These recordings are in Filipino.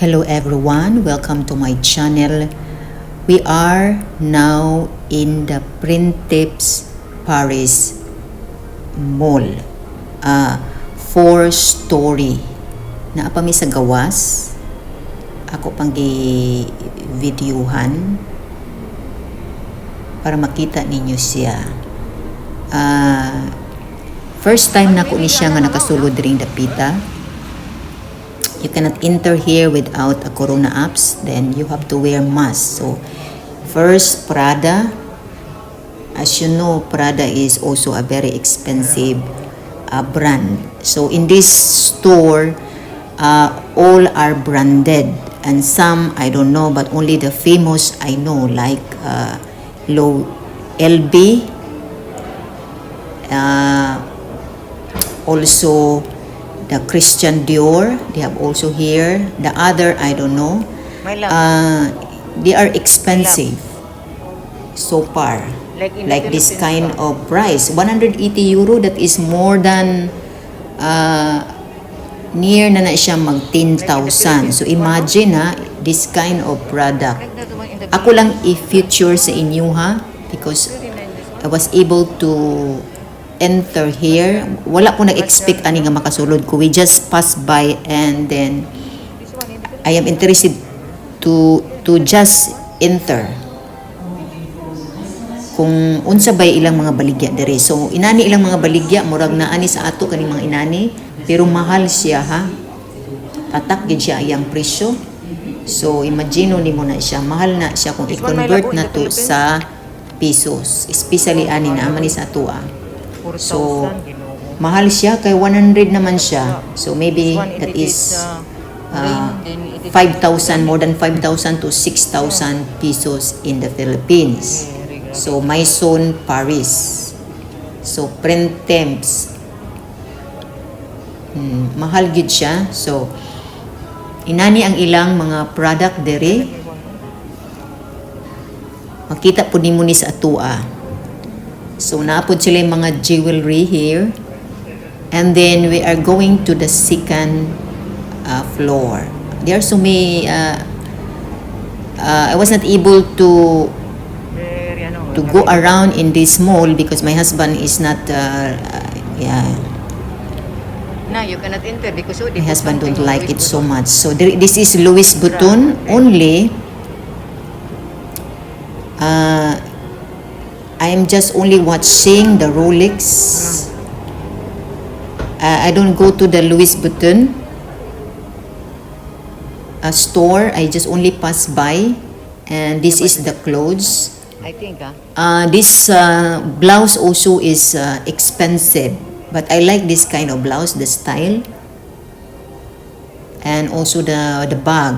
Hello everyone, welcome to my channel. We are now in the Printemps Paris Mall. 4-story. Naapami sa gawas. Ako pang gi-videohan para makita ninyo siya. First time na ko ni siya nga nakasulod ring dapita. You cannot enter here without a corona apps. Then you have to wear mask. So first, Prada. As you know, Prada is also a very expensive brand. So in this store, all are branded, and some I don't know, but only the famous I know, like LB. Also the Christian Dior, they have also here. The other, I don't know. They are expensive so far. Like this kind of price. 180 euro, that is more than near na siya mag 10,000. So imagine this kind of product. Ako lang i-feature sa inyo because I was able to enter here. Wala ko nag-expect ani nga makasulod ko. We just pass by and then I am interested to just enter. Kung unsa bay ilang mga baligya dere. So inani ilang mga baligya murag na ani sa ato kaning mga inani, pero mahal siya Tatak gid siya iyang presyo. So imagine nimo na siya, mahal na siya kung i-convert na to sa pesos. Especially ani na man sa ato. So, mahal siya, kay 100 naman siya. So, maybe that is 5,000, more than 5,000 to 6,000 pesos in the Philippines. So, Maison, Paris. So, Printemps. Mahal gid siya. So, inani ang ilang mga product dere. Makita po nimo ni sa atua. So, naapod sila yung mga jewelry here. And then, we are going to the second floor. There are so many... I was not able to go around in this mall because my husband is not... No, you cannot enter because my husband don't like it so much. So, this is Louis Vuitton only. I am just only watching the Rolex. I don't go to the Louis Vuitton store. I just only pass by, and this is the clothes. I think this blouse also is expensive, but I like this kind of blouse, the style, and also the bag.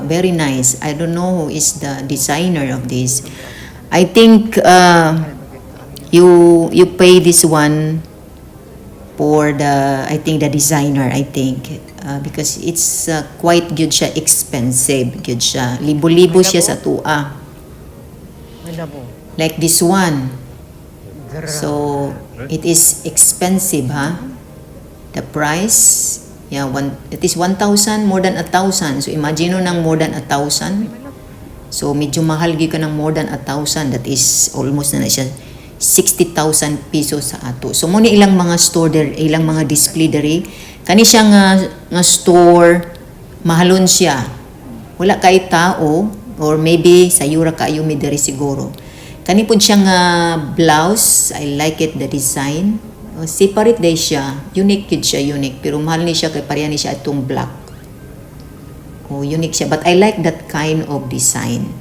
Very nice. I don't know who is the designer of this. I think you pay this one for the designer, I think, because it's quite good siya, expensive good siya. Libo-libo siya sa tua. Like this one. So it is expensive the price. It is 1,000, more than 1,000. So imagine nang more than 1,000. So, medyo mahal gyud ka ng more than 1,000. That is almost na siya 60,000 pesos sa ato. So, muna ilang mga store there, ilang mga display there. Kani siya nga store, mahalon siya. Wala kay tao, or maybe sa yura kayo mi there siguro. Kani po siya nga blouse. I like it, the design. Separate day siya. Unique yun siya, unique. Pero mahal ni siya kay pareha ni siya itong black. Unique siya. But I like that kind of design.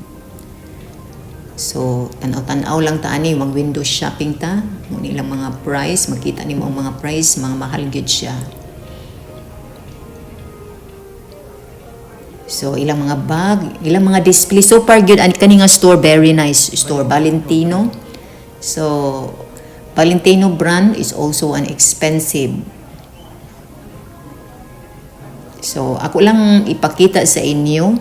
So, tanaw-tanaw lang taani, mag window shopping ta. Muna ilang mga price, makita ni mo ang mga price, mga mahal good siya. So, ilang mga bag, ilang mga display. So far good, and kaninga store, very nice store. Valentino. So, Valentino brand is also an expensive. So, ako lang ipakita sa inyo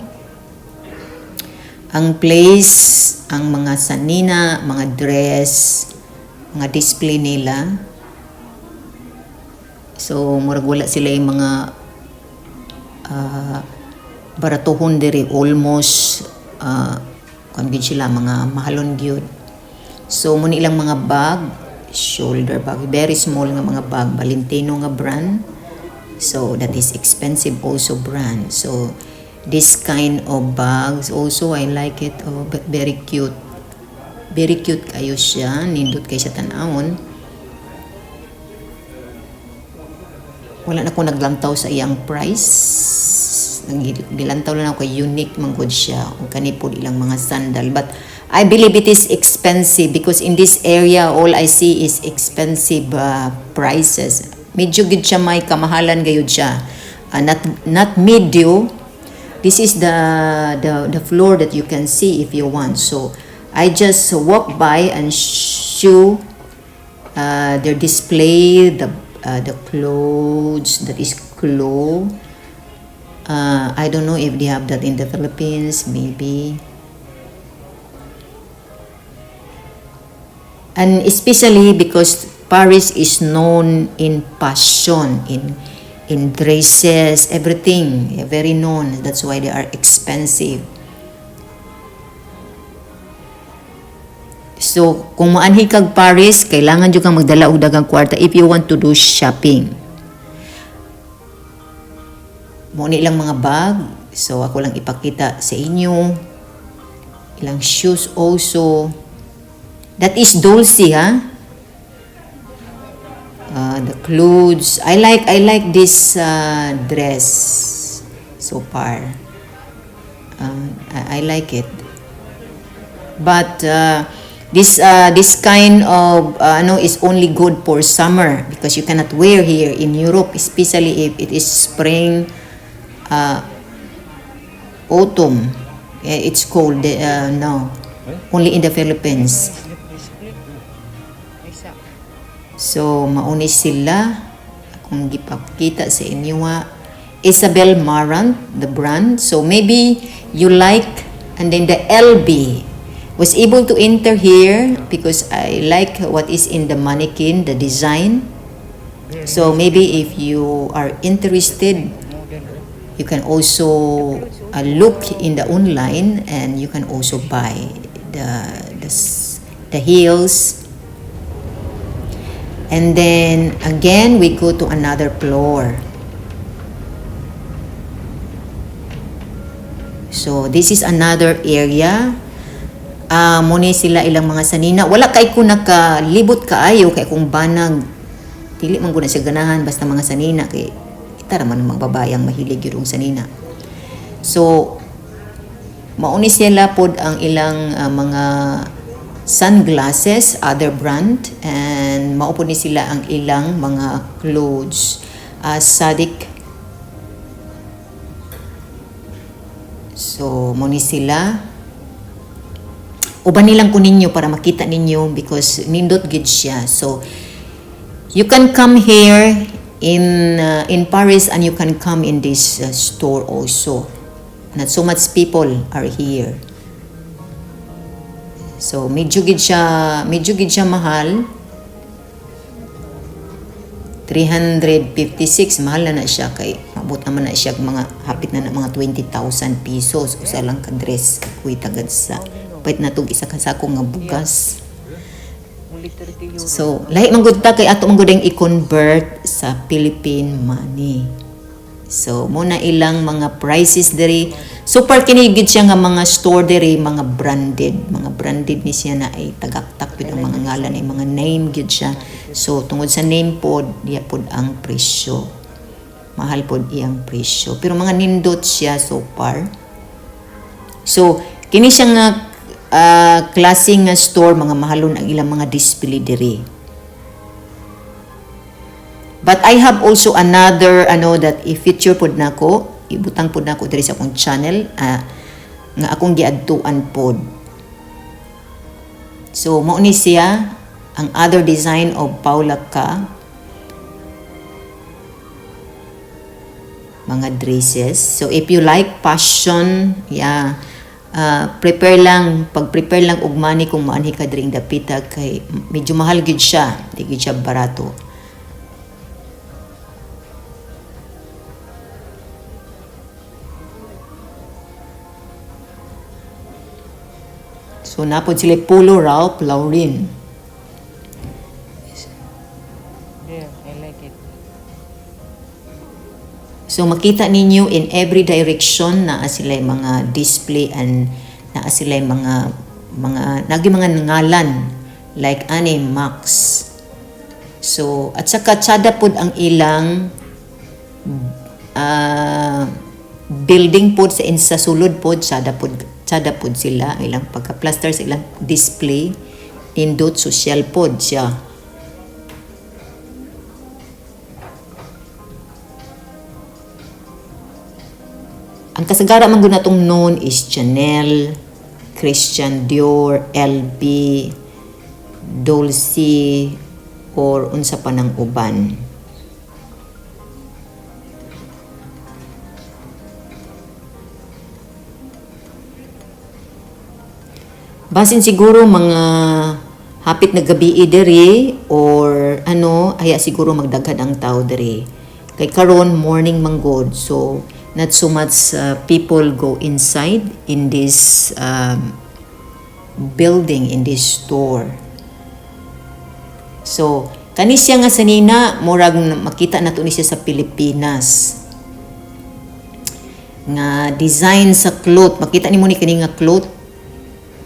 ang place, ang mga sanina, mga dress, mga display nila. So, murag wala sila yung mga baratuhon diri almost kung gid sila mga mahalon gyud. So muna ilang mga bag, shoulder bag, very small nga mga bag, Valentino nga brand. So that is expensive also brand. So this kind of bags also I like it. Oh, but very cute. Very cute kayo siya, nindot kay sa tan-awon. Wala na ko naglantaw sa iyang price. Gilantaw lang ako kay unique man gud siya o kanipod ilang mga sandal, but I believe it is expensive because in this area all I see is expensive prices. Medyo gid siya may kamahalan gayud siya. Not medium. This is the floor that you can see if you want. So I just walk by and show their display the clothes that is clothes. I don't know if they have that in the Philippines, maybe. And especially because Paris is known in fashion, in dresses, everything, very known. That's why they are expensive. So, kung maanhi kag Paris, kailangan jud kang magdala og daghang kwarta if you want to do shopping. Mo ni ilang mga bag, so ako lang ipakita sa inyo. Ilang shoes also. That is Dolce, ha? The clothes. I like this dress so far. I like it. But this kind of is only good for summer because you cannot wear here in Europe, especially if it is spring, autumn. It's cold now. Only in the Philippines. So, mauni sila. Akong gipakita sa inyo Isabel Marant, the brand. So, maybe you like, and then the LB was able to enter here because I like what is in the mannequin, the design. So, maybe if you are interested, you can also look in the online and you can also buy the heels. And then again we go to another floor. So this is another area. Muna sila ilang mga sanina. Wala kay ko nakalibot kaayo kay kung banag dili man guna siya ganahan basta mga sanina kay kita raman mga babayang mahilig yung sanina. So mauni sila pod ang ilang mga sunglasses, other brand, and maupo ni sila ang ilang mga clothes. Sadik. So, muni sila. Uban nilang ko ninyo para makita ninyo because nindot gid siya. So, you can come here in Paris and you can come in this store also. Not so much people are here. So medyo gid siya mahal. 356 mahal na siya kay mabot naman na siya mga hapit na mga 20,000 pesos usa lang ka dress kuy tagad sa pait na tug isa ka sako nga bugas. So lahi man gud ta kay ato man gud i-convert sa Philippine money. So muna ilang mga prices diri. Super kinigid siya nga mga store diri, mga branded ni siya na ay tagaktak pud ang mga ngalan ay mga name gyud siya. So tungod sa name pod, diya pod ang presyo. Mahal pod iyang presyo. Pero mga nindot siya so far. So kini siya nga klase nga store, mga mahalon ang ilang mga display diri. But I have also another that i-feature pod nako, ibutang pod nako diri sa akong channel nga akong giadtuan pod. So mao ni siya ang other design of Paula Ka mga dresses. So if you like fashion, prepare lang og money kung maanhi ka diri dapita kay medyo mahal gid siya, di gid siya barato. So napod sila Polo Ralph Lauren. Yeah, I like it. So makita ninyo in every direction na sila mga display and na sila mga nagi mga ngalan like ani Max. So at saka tsada pod ang ilang building pod sa sulod pod tsada pod sila ilang pagka-plaster sa ilang display nindot social pod siya. Ang kasagara man gud natong known is Chanel, Christian Dior, LV, Dolce, or unsa pa ng uban. Basin siguro mga hapit na gabi diri or aya siguro magdaghan ang tao diri. Kay karon morning manggod, so not so much people go inside in this building, in this store. So, kani siya nga sanina, murag makita nato ni siya sa Pilipinas. Nga design sa cloth, makita nimo ni kani nga cloth.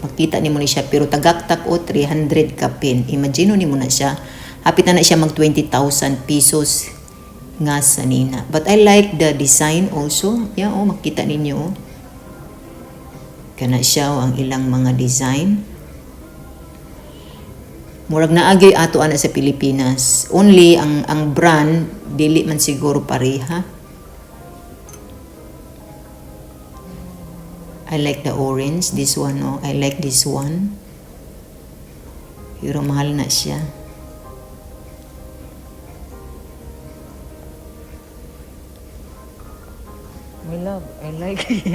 Makita nimo ni siya pero tagaktak o 300 kapin. Imagine nimo na siya. Hapit na siya mag 20,000 pesos nga sanina. But I like the design also. Yeah, makita ninyo. Kana siya ang ilang mga design. Murag naagay ato ana sa Pilipinas. Only ang brand dili man siguro pareha. I like the orange, this one I like this one. Pero mahal na siya. My love, I like it.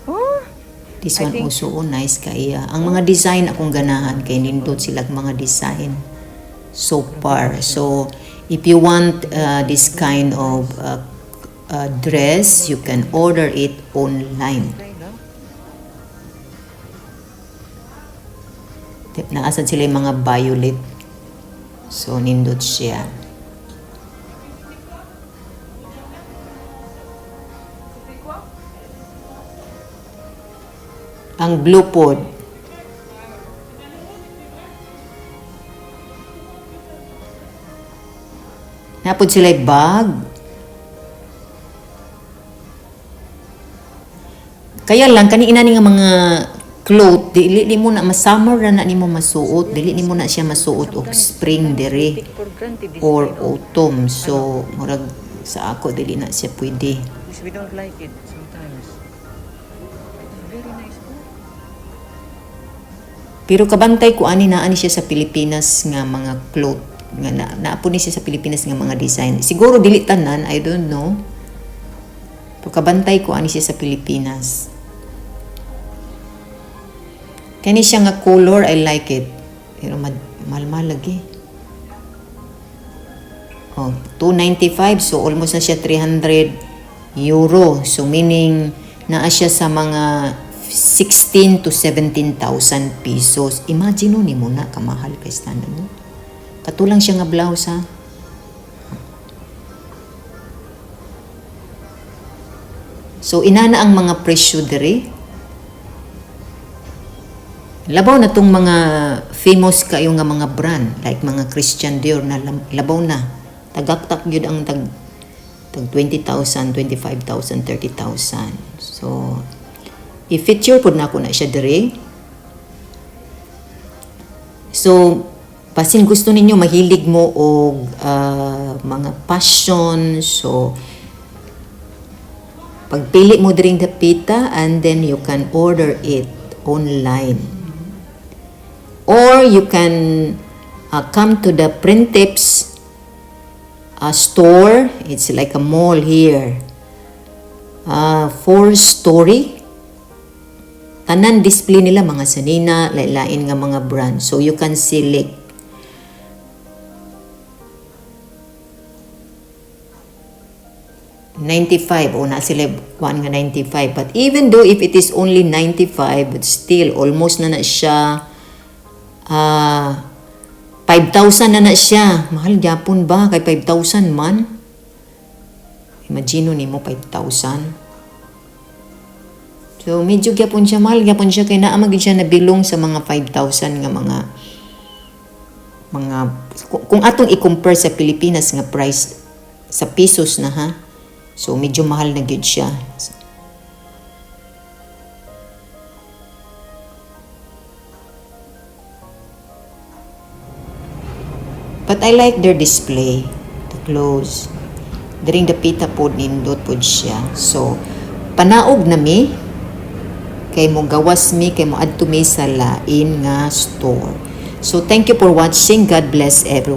Oh, This I one think- also nice kaya. Ang mga design akong ganahan kay nindot sila mga design so far. So if you want this kind of dress, you can order it online. try lang. Naasan sila yung mga violet. So nindot siya. Ang blue pod. Napod sila bag. Kaya lang kani ina nga mga cloth dili mo na summer na nimo masuot, dili nimo na siya masuot og spring diri Take for granted this or kind of- autumn. So murag sa ako dili na siya pwede. Because we don't like it sometimes. It's very nice. Oh. Pero kabantay ko ani siya sa Pilipinas nga mga cloth nga naapo ni siya sa Pilipinas nga mga design. Siguro dili tanan, I don't know. Pero kabantay ko ani siya sa Pilipinas. Kani siya nga color, I like it. Pero mahal lagi. Oh, 295, so almost na siya 300 euro. So meaning naa siya sa mga 16 to 17,000 pesos. Imagine ni mo na kamahal kay standard mo. Katulang siya nga blouse ha. So inana ang mga presyo diri. Labaw na tong mga famous kayo nga mga brand like mga Christian Dior na labaw na. Tagaktak gyud ang tag 20,000, 25,000, 30,000. So i-feature pud na ako na siya diri. So pasin gusto ninyo mahilig mo og mga passion, so pagpili mo diring dapita and then you can order it online. Or you can come to the Printips store. It's like a mall here. 4-story. Tanan display nila mga sanina, lain-lain nga mga brand. So you can select. 95 o na sila kuan nga 95, but even though if it is only 95, but still almost na siya 5,000 na siya. Mahal gyapon ba kay 5,000 man? Imagine nimo 5,000. So medyo gyapon siya, mahal gyapon siya kay naa magid siya nabilong sa mga 5,000 nga mga kung atong i-compare sa Pilipinas nga price sa pesos na ha. So medyo mahal na gyud siya. But I like their display, the clothes. During the pita pod nindot pod siya. So panaog na mi kay mo gawas mi kay mo adto mi sa lain nga store. So thank you for watching. God bless everyone.